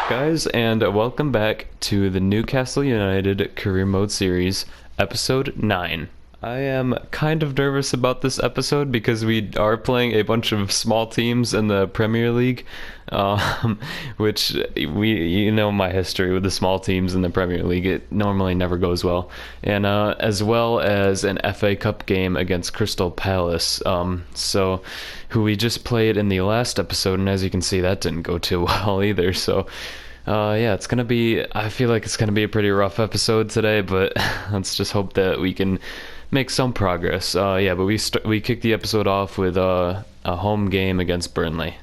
guys, and welcome back to the Newcastle United Career Mode Series, Episode 9. I am kind of nervous about this episode because we are playing a bunch of small teams in the Premier League, which you know my history with the small teams in the Premier League. It normally never goes well, and as well as an FA Cup game against Crystal Palace, who we just played in the last episode, and as you can see, that didn't go too well either. So. Yeah, I feel like it's gonna be a pretty rough episode today, but let's just hope that we can make some progress. Yeah, but we kicked the episode off with a home game against Burnley.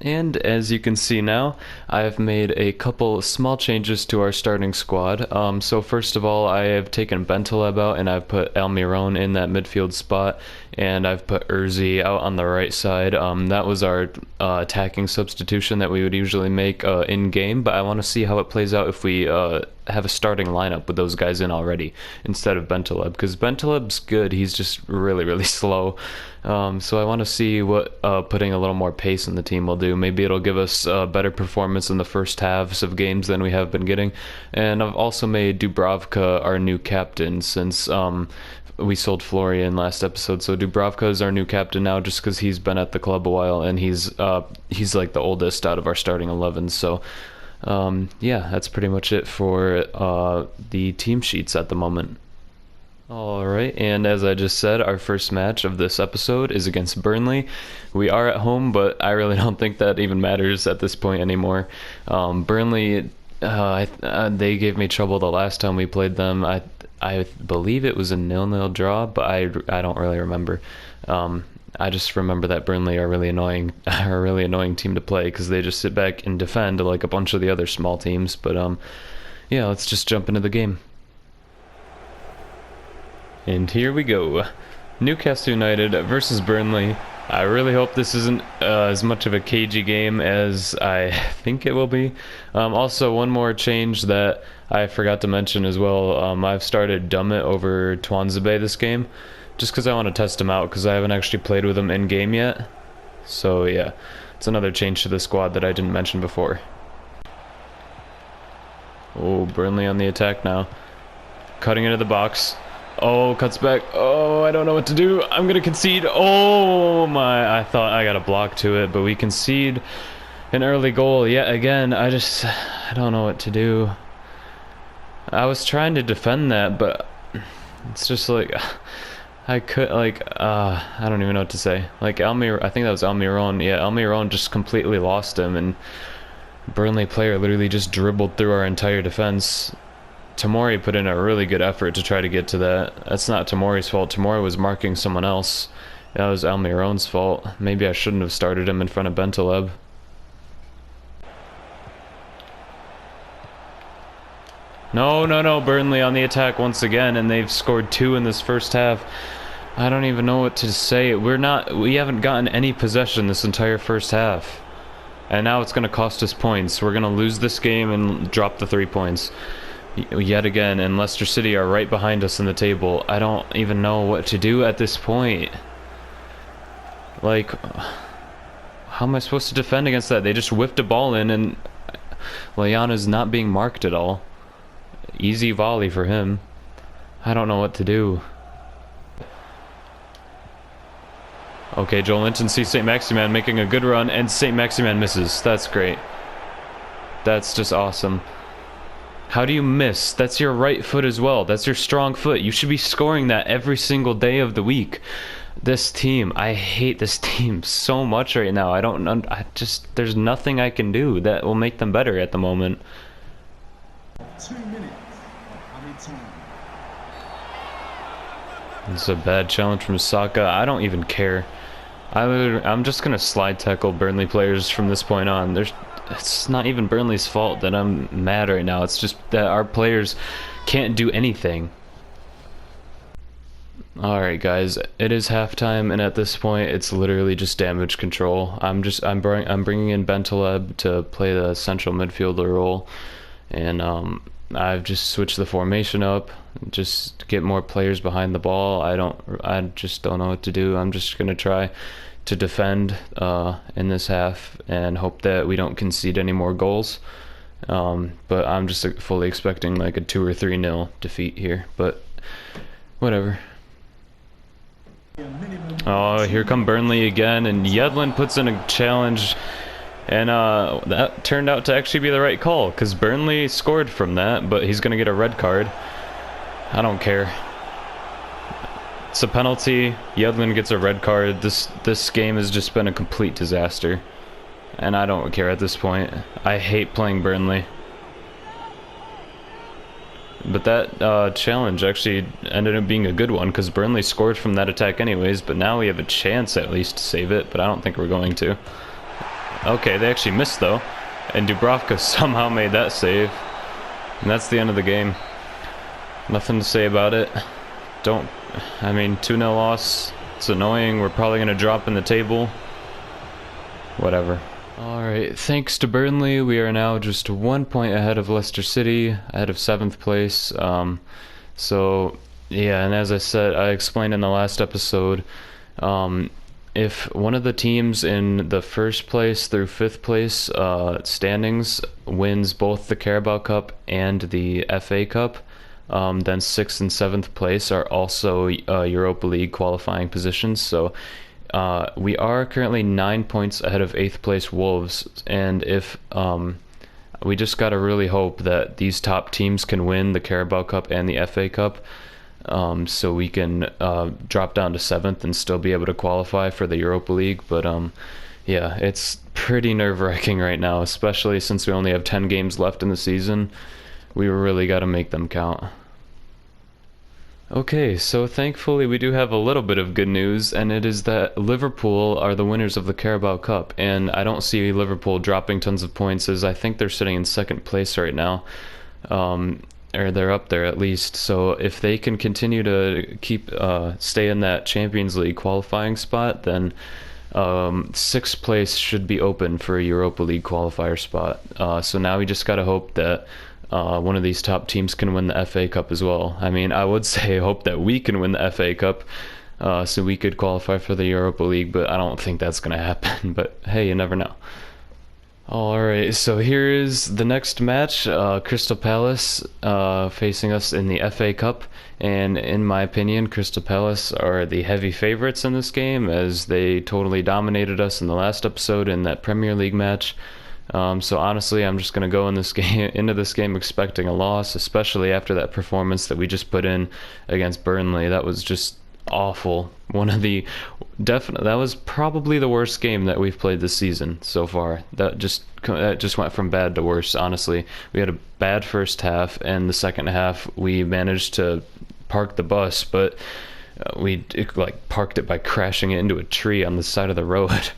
And as you can see now, I have made a couple small changes to our starting squad. So first of all, I have taken Bentaleb out and I've put Almiron in that midfield spot, and I've put Urzi out on the right side. That was our attacking substitution that we would usually make in-game, but I want to see how it plays out if we have a starting lineup with those guys in already instead of Bentaleb, because Bentaleb's good, he's just really, really slow. So I want to see what putting a little more pace in the team will do. Maybe it'll give us better performance in the first halves of games than we have been getting. And I've also made Dubravka our new captain since we sold Florian last episode. So Dubravka is our new captain now just because he's been at the club a while, and he's like the oldest out of our starting 11. So yeah, that's pretty much it for the team sheets at the moment. Alright, and as I just said, our first match of this episode is against Burnley. We are at home, but I really don't think that even matters at this point anymore. Burnley, they gave me trouble the last time we played them. I believe it was a 0-0 draw, but I don't really remember. I just remember that Burnley are a really annoying team to play because they just sit back and defend like a bunch of the other small teams. But yeah, let's just jump into the game. And here we go. Newcastle United versus Burnley. I really hope this isn't as much of a cagey game as I think it will be. Also, one more change that I forgot to mention as well. I've started Dummett over Twanzebe this game, just because I want to test him out, because I haven't actually played with him in-game yet. So yeah, it's another change to the squad that I didn't mention before. Oh, Burnley on the attack now. Cutting into the box. Oh, cuts back. Oh, I don't know what to do. I'm going to concede. Oh, my. I thought I got a block to it, but we concede an early goal yet again. I don't know what to do. I was trying to defend that, but it's just like, I don't even know what to say. Like, I think that was Almiron. Yeah, Almiron just completely lost him, and Burnley player literally just dribbled through our entire defense. Tamori put in a really good effort to try to get to that. That's not Tamori's fault. Tamori was marking someone else. That was Almiron's fault. Maybe I shouldn't have started him in front of Bentaleb. No, Burnley on the attack once again, and they've scored 2 in this first half. I don't even know what to say. We haven't gotten any possession this entire first half. And now it's going to cost us points. We're going to lose this game and drop the 3 points. Yet again, and Leicester City are right behind us in the table. I don't even know what to do at this point. Like, how am I supposed to defend against that? They just whipped a ball in, and Lallana's not being marked at all. Easy volley for him. I don't know what to do. Okay, Joel Linton sees St. Maximin making a good run, and St. Maximin misses. That's great. That's just awesome. How do you miss? That's your right foot as well. That's your strong foot. You should be scoring that every single day of the week. This team, I hate this team so much right now. There's nothing I can do that will make them better at the moment. 2 minutes. It's a bad challenge from Saka. I don't even care. I'm just gonna slide tackle Burnley players from this point on. It's not even Burnley's fault that I'm mad right now. It's just that our players can't do anything. Alright guys, it is halftime, and at this point it's literally just damage control. I'm bringing in Bentaleb to play the central midfielder role, and I've just switched the formation up just to get more players behind the ball. I just don't know what to do. I'm just gonna try to defend in this half and hope that we don't concede any more goals. But I'm just fully expecting like a 2 or 3-0 defeat here. But whatever. Oh, here come Burnley again, and Yedlin puts in a challenge, and that turned out to actually be the right call, because Burnley scored from that, but he's going to get a red card. I don't care. It's a penalty. Yedlin gets a red card. This game has just been a complete disaster, and I don't care at this point. I hate playing Burnley. But that challenge actually ended up being a good one, because Burnley scored from that attack anyways, but now we have a chance at least to save it, but I don't think we're going to. Okay, they actually missed though, and Dubravka somehow made that save, and that's the end of the game. Nothing to say about it. I mean, 2-0 loss, it's annoying, we're probably going to drop in the table. Whatever. Alright, thanks to Burnley, we are now just 1 point ahead of Leicester City, ahead of 7th place. So, yeah, and as I explained in the last episode, if one of the teams in the 1st place through 5th place standings wins both the Carabao Cup and the FA Cup, then 6th and 7th place are also Europa League qualifying positions. So we are currently 9 points ahead of 8th place Wolves, and if we just gotta really hope that these top teams can win the Carabao Cup and the FA Cup, so we can drop down to 7th and still be able to qualify for the Europa League. But yeah, it's pretty nerve-wracking right now, especially since we only have 10 games left in the season. We really gotta make them count. Okay, so thankfully we do have a little bit of good news, and it is that Liverpool are the winners of the Carabao Cup, and I don't see Liverpool dropping tons of points, as I think they're sitting in 2nd place right now, or they're up there at least. So if they can continue to stay in that Champions League qualifying spot, then 6th place should be open for a Europa League qualifier spot. So now we just gotta hope that one of these top teams can win the FA Cup as well. I mean, I would say hope that we can win the FA Cup so we could qualify for the Europa League, but I don't think that's going to happen. But hey, you never know. Alright, so here is the next match. Crystal Palace facing us in the FA Cup, and in my opinion, Crystal Palace are the heavy favorites in this game, as they totally dominated us in the last episode in that Premier League match. So honestly, I'm just gonna go into this game expecting a loss, especially after that performance that we just put in against Burnley. That was just awful. That was probably the worst game that we've played this season so far. That just went from bad to worse. Honestly, we had a bad first half, and the second half we managed to park the bus, but we parked it by crashing it into a tree on the side of the road.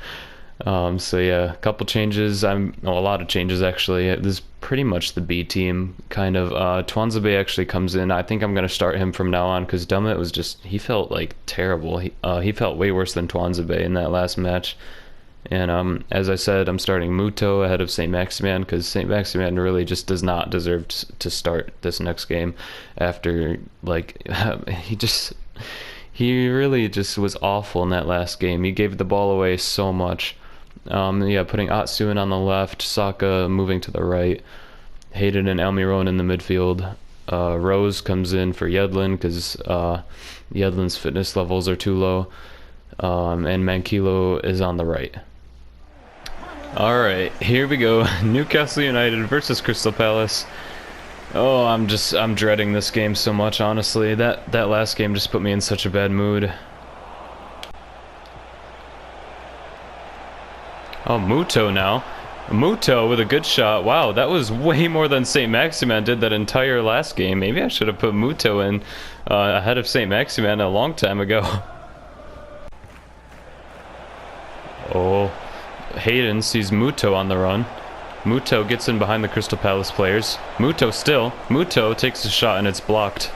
So yeah, a couple changes. A lot of changes actually. This is pretty much the B team kind of. Tuanzebe actually comes in. I think I'm gonna start him from now on, because Dummett he felt like terrible. He felt way worse than Tuanzebe in that last match. And as I said, I'm starting Muto ahead of St. Maximin, because St. Maximin really just does not deserve to start this next game after he really just was awful in that last game. He gave the ball away so much. Yeah, putting Atsu in on the left, Saka moving to the right, Hayden and Almiron in the midfield. Rose comes in for Yedlin, because Yedlin's fitness levels are too low, and Mankilo is on the right. Alright, here we go. Newcastle United versus Crystal Palace. Oh, I'm dreading this game so much, honestly. That last game just put me in such a bad mood. Oh, Muto now. Muto with a good shot. Wow, that was way more than St. Maximin did that entire last game. Maybe I should have put Muto in ahead of St. Maximin a long time ago. Oh, Hayden sees Muto on the run. Muto gets in behind the Crystal Palace players. Muto takes a shot and it's blocked.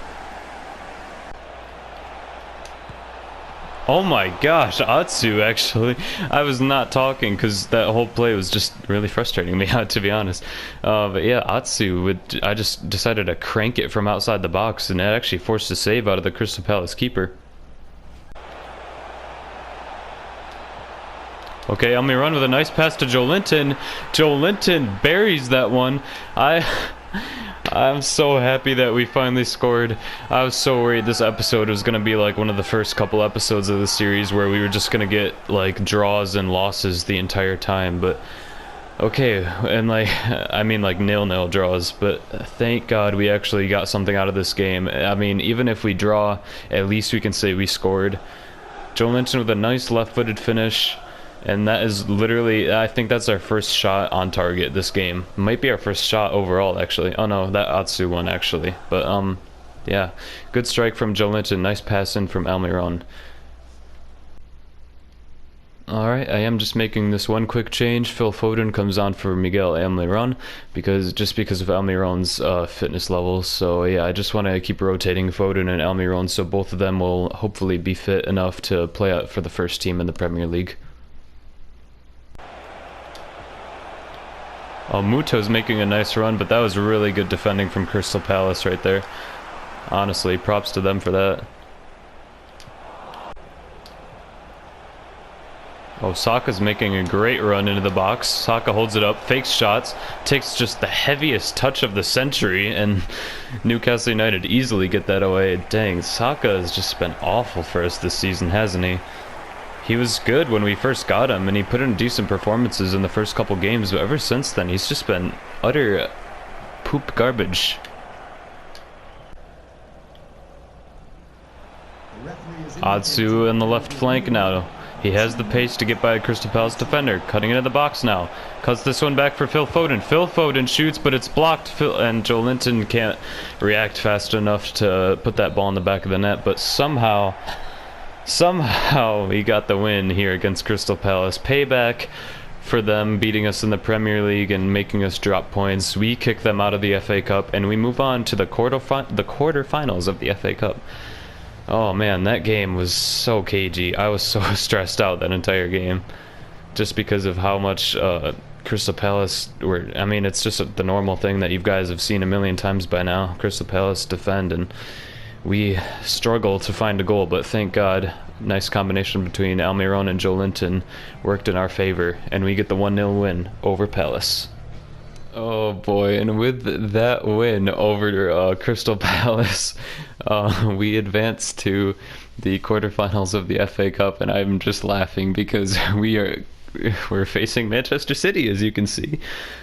Oh my gosh, Atsu actually. I was not talking because that whole play was just really frustrating me, to be honest. But yeah, Atsu, I just decided to crank it from outside the box, and it actually forced a save out of the Crystal Palace keeper. Okay, Almiron with a nice pass to Joe Linton. Joe Linton buries that one. I'm so happy that we finally scored. I was so worried this episode was going to be like one of the first couple episodes of the series where we were just going to get like draws and losses the entire time, but okay, and like, I mean like 0-0 draws, but thank God we actually got something out of this game. I mean, even if we draw, at least we can say we scored. Joe Linton with a nice left-footed finish. And that is literally, I think that's our first shot on target this game. Might be our first shot overall, actually. Oh no, that Atsu one, actually. But, yeah. Good strike from Joe Linton. Nice pass in from Almiron. Alright, I am just making this one quick change. Phil Foden comes on for Miguel Almiron, because of Almiron's fitness levels. So yeah, I just want to keep rotating Foden and Almiron so both of them will hopefully be fit enough to play out for the first team in the Premier League. Oh, Muto's making a nice run, but that was really good defending from Crystal Palace right there. Honestly, props to them for that. Oh, Saka's making a great run into the box. Saka holds it up, fakes shots, takes just the heaviest touch of the century, and Newcastle United easily get that away. Dang, Saka has just been awful for us this season, hasn't he? He was good when we first got him, and he put in decent performances in the first couple games, but ever since then, he's just been utter poop garbage. Atsu in the left flank now. He has the pace to get by a Crystal Palace defender. Cutting into the box now. Cuts this one back for Phil Foden. Phil Foden shoots, but it's blocked. And Joe Linton can't react fast enough to put that ball in the back of the net, but somehow we got the win here against Crystal Palace. Payback for them beating us in the Premier League and making us drop points. We kick them out of the FA Cup, and we move on to the quarterfinals of the FA Cup. Oh man, that game was so cagey. I was so stressed out that entire game, just because of how much Crystal Palace were. I mean, it's just the normal thing that you guys have seen a million times by now. Crystal Palace defend, and we struggle to find a goal, but thank God, nice combination between Almiron and Joe Linton worked in our favor, and we get the 1-0 win over Palace. Oh boy, and with that win over Crystal Palace, we advance to the quarterfinals of the FA Cup, and I'm just laughing because we're facing Manchester City, as you can see.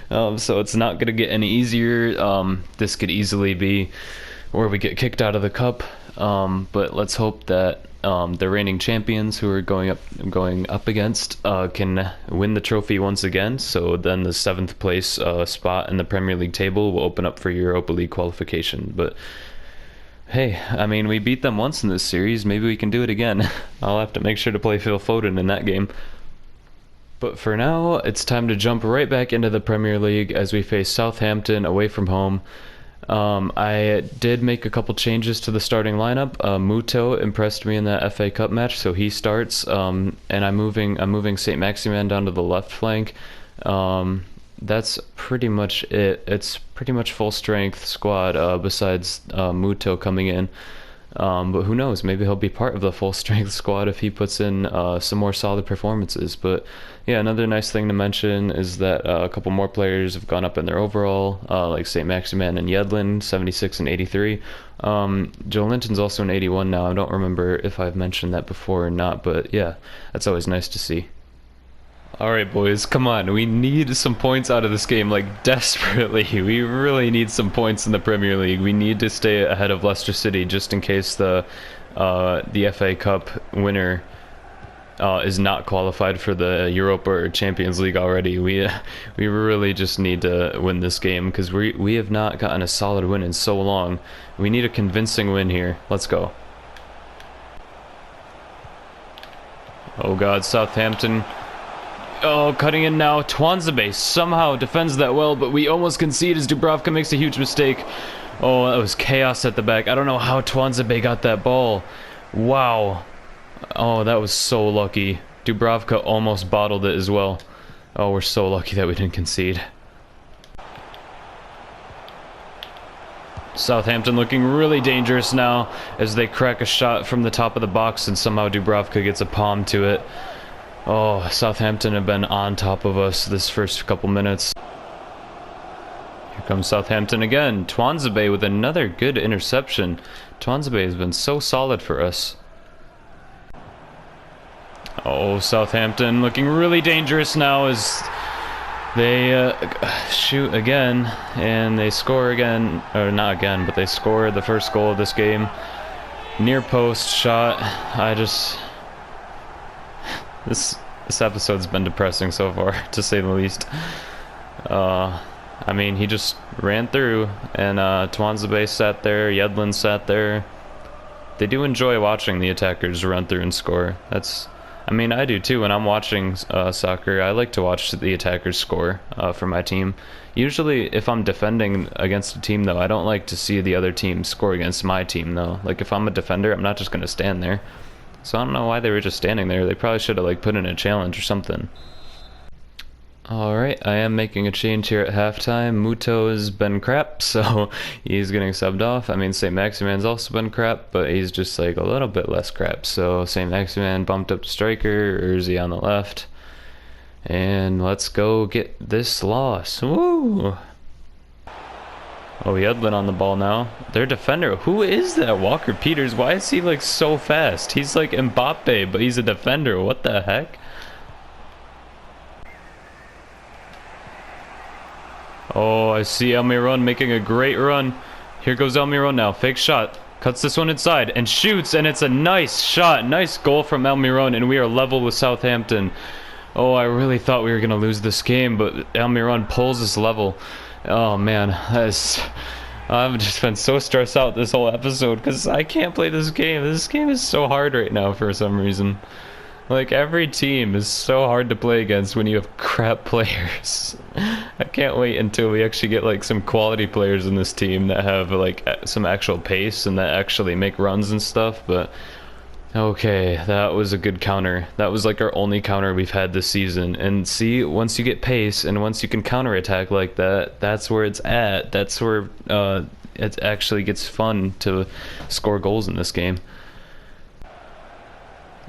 So it's not going to get any easier. This could easily be where we get kicked out of the cup, but let's hope that the reigning champions who are going up against can win the trophy once again, so then the 7th place spot in the Premier League table will open up for Europa League qualification. But hey, I mean, we beat them once in this series, maybe we can do it again. I'll have to make sure to play Phil Foden in that game. But for now, it's time to jump right back into the Premier League as we face Southampton away from home. I did make a couple changes to the starting lineup. Muto impressed me in that FA Cup match, so he starts. And I'm moving St. Maximin down to the left flank. That's pretty much it. It's pretty much full strength squad, besides Muto coming in. But who knows? Maybe he'll be part of the full strength squad if he puts in some more solid performances. But yeah, another nice thing to mention is that a couple more players have gone up in their overall, like St. Maximin and Yedlin, 76 and 83. Joe Linton's also an 81 now. I don't remember if I've mentioned that before or not, but yeah, that's always nice to see. Alright boys, come on, we need some points out of this game, like desperately. We really need some points in the Premier League. We need to stay ahead of Leicester City just in case the FA Cup winner is not qualified for the Europa or Champions League already. We really just need to win this game because we have not gotten a solid win in so long. We need a convincing win here. Let's go. Oh god, Southampton. Oh, cutting in now. Twanzebe somehow defends that well, but we almost concede as Dubravka makes a huge mistake. Oh, that was chaos at the back. I don't know how Twanzebe got that ball. Wow. Oh, that was so lucky. Dubravka almost bottled it as well. Oh, we're so lucky that we didn't concede. Southampton looking really dangerous now as they crack a shot from the top of the box and somehow Dubravka gets a palm to it. Oh, Southampton have been on top of us this first couple minutes. Here comes Southampton again. Twanzebe with another good interception. Twanzebe has been so solid for us. Oh, Southampton looking really dangerous now as they shoot again, and they score again, or not again, but they score the first goal of this game. Near post shot. This episode's been depressing so far, to say the least. I mean, he just ran through, and Twanzebe sat there, Yedlin sat there. They do enjoy watching the attackers run through and score. I mean, I do too. When I'm watching soccer, I like to watch the attackers score for my team. Usually, if I'm defending against a team, though, I don't like to see the other team score against my team, though. Like, if I'm a defender, I'm not just going to stand there. So I don't know why they were just standing there. They probably should have, like, put in a challenge or something. Alright, I am making a change here at halftime. Muto has been crap, so he's getting subbed off. I mean, St. Maximan's also been crap, but he's just like a little bit less crap. So St. Maximan bumped up to striker, Urzi on the left. And let's go get this loss. Woo! Oh, Yedlin on the ball now. Their defender, who is that? Walker Peters, why is he like so fast? He's like Mbappe, but he's a defender. What the heck? Oh, I see Almiron making a great run. Here goes Almiron now. Fake shot. Cuts this one inside and shoots, and it's a nice shot. Nice goal from Almiron, and we are level with Southampton. Oh, I really thought we were going to lose this game, but Almiron pulls us level. Oh, man. I've just been so stressed out this whole episode because I can't play this game. This game is so hard right now for some reason. Like, every team is so hard to play against when you have crap players. I can't wait until we actually get, like, some quality players in this team that have, like, some actual pace and that actually make runs and stuff, but... Okay, that was a good counter. That was, like, our only counter we've had this season. And see, once you get pace and once you can counterattack like that, that's where it's at. That's where it actually gets fun to score goals in this game.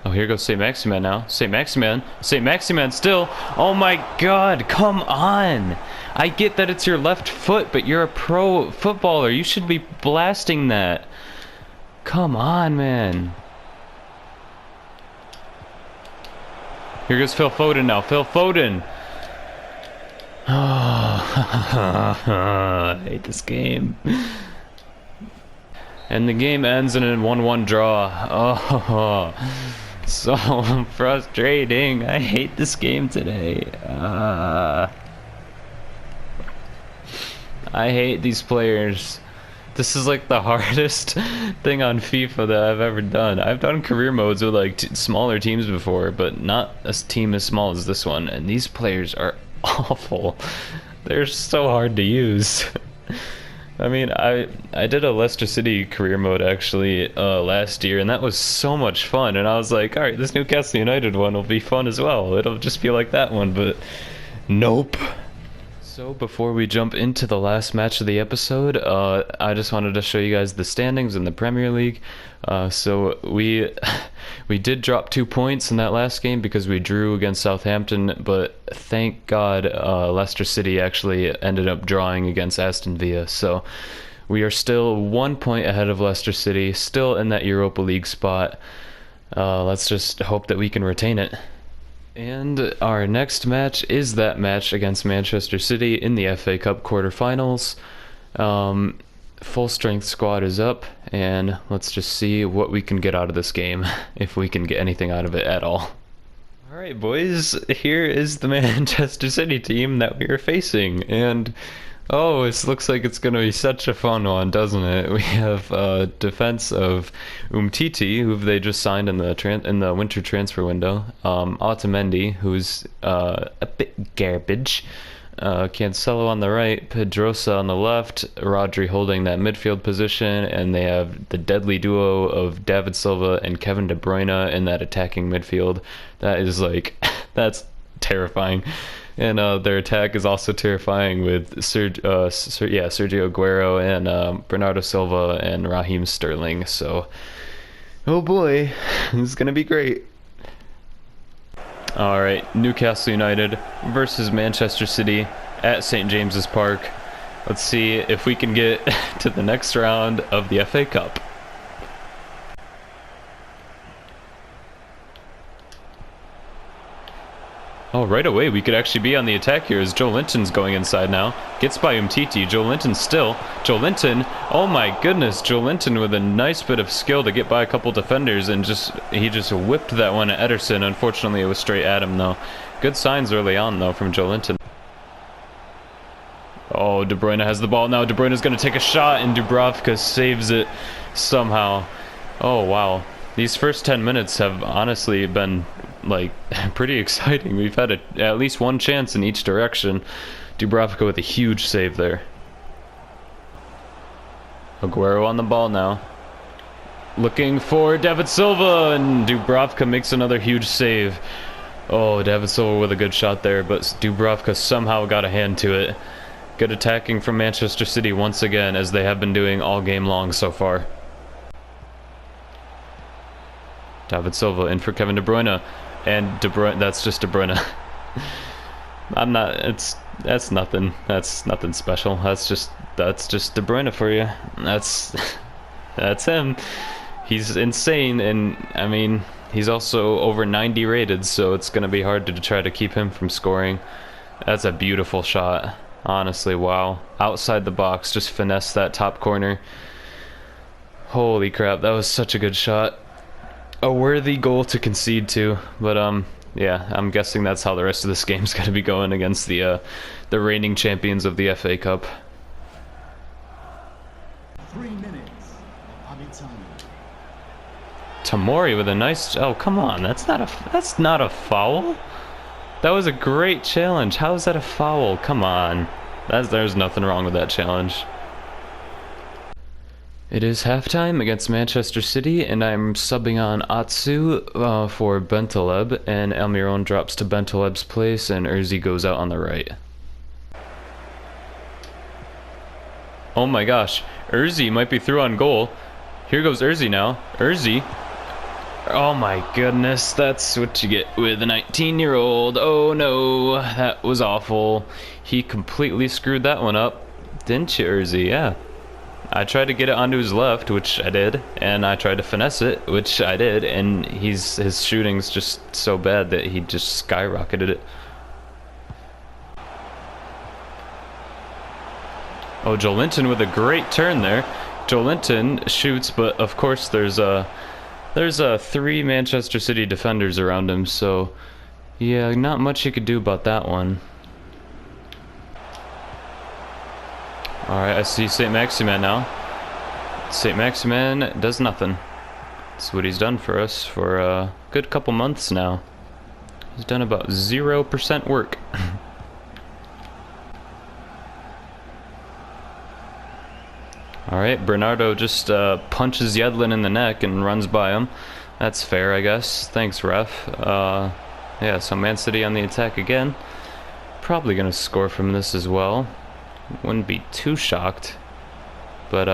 Oh, here goes St. Maximan now. St. Maximan still. Oh my god, come on. I get that it's your left foot, but you're a pro footballer. You should be blasting that. Come on, man. Here goes Phil Foden now. Phil Foden. Oh, I hate this game. And the game ends in a 1-1 draw. Oh, so frustrating. I hate this game today. I hate these players. This is like the hardest thing on FIFA that I've ever done. I've done career modes with like smaller teams before, but not a team as small as this one. And these players are awful. They're so hard to use. I mean, I did a Leicester City career mode actually last year, and that was so much fun. And I was like, all right, this Newcastle United one will be fun as well. It'll just be like that one, but nope. So before we jump into the last match of the episode, I just wanted to show you guys the standings in the Premier League. So we did drop 2 points in that last game because we drew against Southampton, but thank God Leicester City actually ended up drawing against Aston Villa. So we are still 1 point ahead of Leicester City, still in that Europa League spot. Let's just hope that we can retain it. And our next match is that match against Manchester City in the FA Cup quarterfinals. Full strength squad is up, and let's just see what we can get out of this game, if we can get anything out of it at all. Alright boys, here is the Manchester City team that we are facing, and oh, it looks like it's going to be such a fun one, doesn't it? We have defense of Umtiti, who they just signed in the winter transfer window. Otamendi, who's a bit garbage. Cancelo on the right, Pedrosa on the left, Rodri holding that midfield position, and they have the deadly duo of David Silva and Kevin De Bruyne in that attacking midfield. That is like, that's terrifying. And their attack is also terrifying with Sergio Aguero and Bernardo Silva and Raheem Sterling. So, oh boy, this is going to be great. All right, Newcastle United versus Manchester City at St. James's Park. Let's see if we can get to the next round of the FA Cup. Oh, right away, we could actually be on the attack here as Joe Linton's going inside now. Gets by Umtiti. Joe Linton still. Joe Linton. Oh my goodness. Joe Linton with a nice bit of skill to get by a couple defenders and he just whipped that one at Ederson. Unfortunately, it was straight at him though. Good signs early on though from Joe Linton. Oh, De Bruyne has the ball now. De Bruyne's going to take a shot and Dubravka saves it somehow. Oh, wow. These first 10 minutes have honestly been like pretty exciting. We've had at least one chance in each direction. Dubravka with a huge save there. Aguero on the ball now. Looking for David Silva, and Dubravka makes another huge save. Oh, David Silva with a good shot there, but Dubravka somehow got a hand to it. Good attacking from Manchester City once again, as they have been doing all game long so far. David Silva in for Kevin De Bruyne, and De Bruyne, that's just De Bruyne. That's nothing. That's nothing special. That's just De Bruyne for you. That's him. He's insane, and I mean, he's also over 90 rated, so it's gonna be hard to try to keep him from scoring. That's a beautiful shot. Honestly, wow. Outside the box, just finesse that top corner. Holy crap, that was such a good shot. A worthy goal to concede to, but yeah, I'm guessing that's how the rest of this game's going to be going against the reigning champions of the FA Cup. 3 minutes of added time. Tamori with a nice, oh come on, that's not a foul. That was a great challenge. How is that a foul? Come on. There's nothing wrong with that challenge. It is halftime against Manchester City, and I'm subbing on Atsu for Bentaleb, and Almiron drops to Bentaleb's place, and Urzi goes out on the right. Oh my gosh, Urzi might be through on goal. Here goes Urzi now. Urzi. Oh my goodness, that's what you get with a 19-year-old. Oh no, that was awful. He completely screwed that one up. Didn't you, Urzi? Yeah. I tried to get it onto his left, which I did, and I tried to finesse it, which I did, and his shooting's just so bad that he just skyrocketed it. Oh, Joe Linton with a great turn there. Joe Linton shoots, but of course there's 3 Manchester City defenders around him, so yeah, not much you could do about that one. Alright, I see St. Maximin now. St. Maximin does nothing. That's what he's done for us for a good couple months now. He's done about 0% work. Alright, Bernardo just punches Yedlin in the neck and runs by him. That's fair, I guess. Thanks, ref. Yeah, so Man City on the attack again. Probably gonna score from this as well. Wouldn't be too shocked, but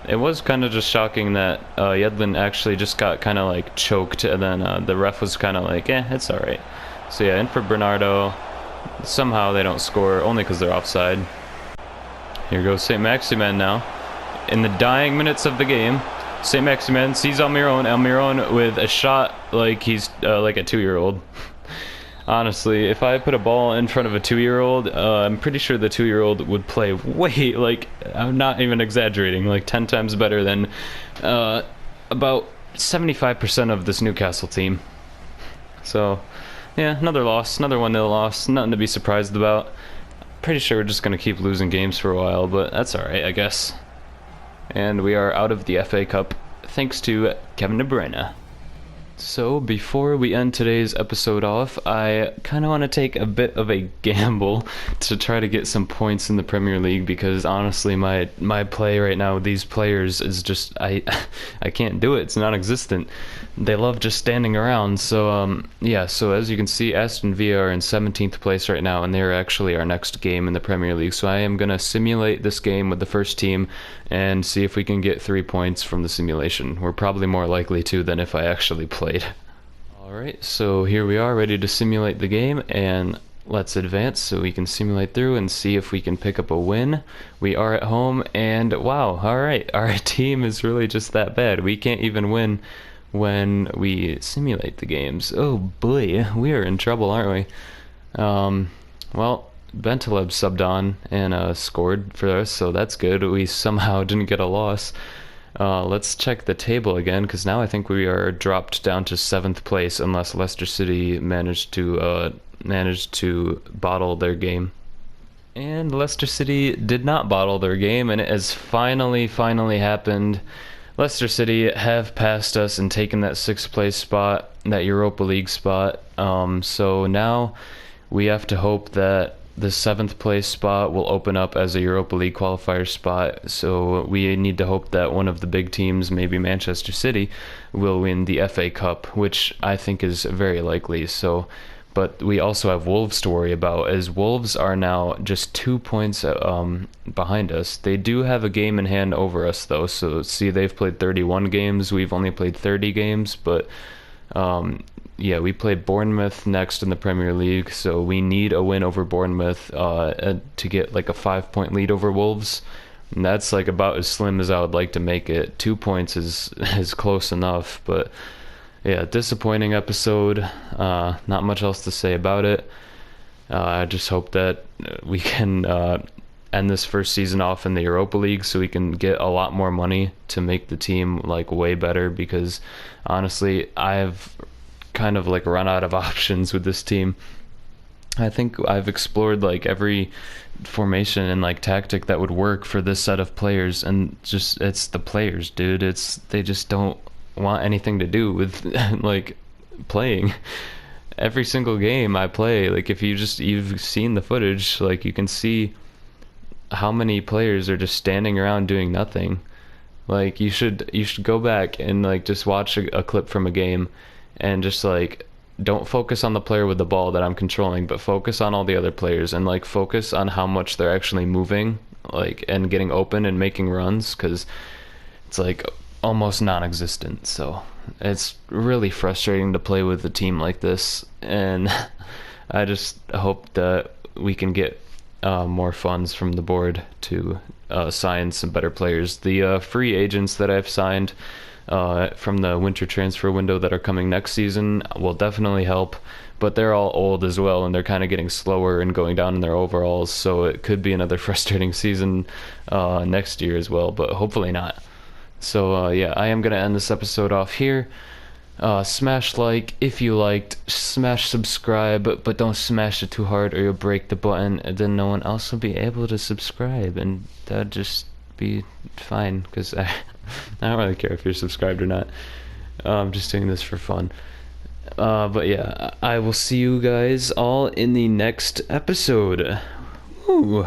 it was kind of just shocking that Yedlin actually just got kind of like choked, and then the ref was kind of like, it's alright. So yeah, in for Bernardo. Somehow they don't score, only because they're offside. Here goes St. Maximin now. In the dying minutes of the game, St. Maximin sees Almiron. Almiron with a shot like he's like a 2-year-old. Honestly, if I put a ball in front of a 2-year-old, I'm pretty sure the 2-year-old would play way, like, I'm not even exaggerating, like 10 times better than about 75% of this Newcastle team. So, yeah, another loss, another 1-0 loss, nothing to be surprised about. Pretty sure we're just going to keep losing games for a while, but that's alright, I guess. And we are out of the FA Cup, thanks to Kevin De Bruyne. So, before we end today's episode off, I kind of want to take a bit of a gamble to try to get some points in the Premier League, because honestly, my play right now with these players is just, I can't do it. It's non-existent. They love just standing around. So, yeah, so as you can see, Aston Villa are in 17th place right now, and they're actually our next game in the Premier League. So I am going to simulate this game with the first team and see if we can get 3 points from the simulation. We're probably more likely to than if I actually played. Alright, so here we are ready to simulate the game, and let's advance so we can simulate through and see if we can pick up a win. We are at home, and wow, alright, our team is really just that bad. We can't even win when we simulate the games. Oh boy, we are in trouble, aren't we? Well, Bentaleb subbed on and scored for us, so that's good. We somehow didn't get a loss. Let's check the table again, because now I think we are dropped down to 7th place unless Leicester City managed to bottle their game. And Leicester City did not bottle their game, and it has finally happened. Leicester City have passed us and taken that 6th place spot, that Europa League spot. So now we have to hope that the 7th place spot will open up as a Europa League qualifier spot. So we need to hope that one of the big teams, maybe Manchester City, will win the FA Cup, which I think is very likely. So, but we also have Wolves to worry about, as Wolves are now just 2 points behind us. They do have a game in hand over us though. So see, they've played 31 games, we've only played 30 games, but yeah, we play Bournemouth next in the Premier League, so we need a win over Bournemouth to get like a 5-point lead over Wolves. And that's like about as slim as I would like to make it. 2 points is close enough, but yeah, disappointing episode. Not much else to say about it. I just hope that we can end this first season off in the Europa League so we can get a lot more money to make the team like way better, because honestly, I've kind of like run out of options with this team. I think I've explored like every formation and like tactic that would work for this set of players, and just it's the players, dude. They just don't want anything to do with like playing. Every single game I play, like if you've seen the footage, like you can see how many players are just standing around doing nothing. Like you should go back and like just watch a clip from a game and just like don't focus on the player with the ball that I'm controlling, but focus on all the other players and like focus on how much they're actually moving, like, and getting open and making runs, because it's like almost non-existent. So it's really frustrating to play with a team like this, and I just hope that we can get more funds from the board to sign some better players. The free agents that I've signed from the winter transfer window that are coming next season will definitely help, but they're all old as well, and they're kind of getting slower and going down in their overalls, so it could be another frustrating season next year as well, but hopefully not. So yeah, I am going to end this episode off here. Smash like if you liked, smash subscribe, but don't smash it too hard or you'll break the button, and then no one else will be able to subscribe, and that'd just be fine, because I don't really care if you're subscribed or not. I'm just doing this for fun. But yeah, I will see you guys all in the next episode. Woo.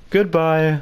Goodbye.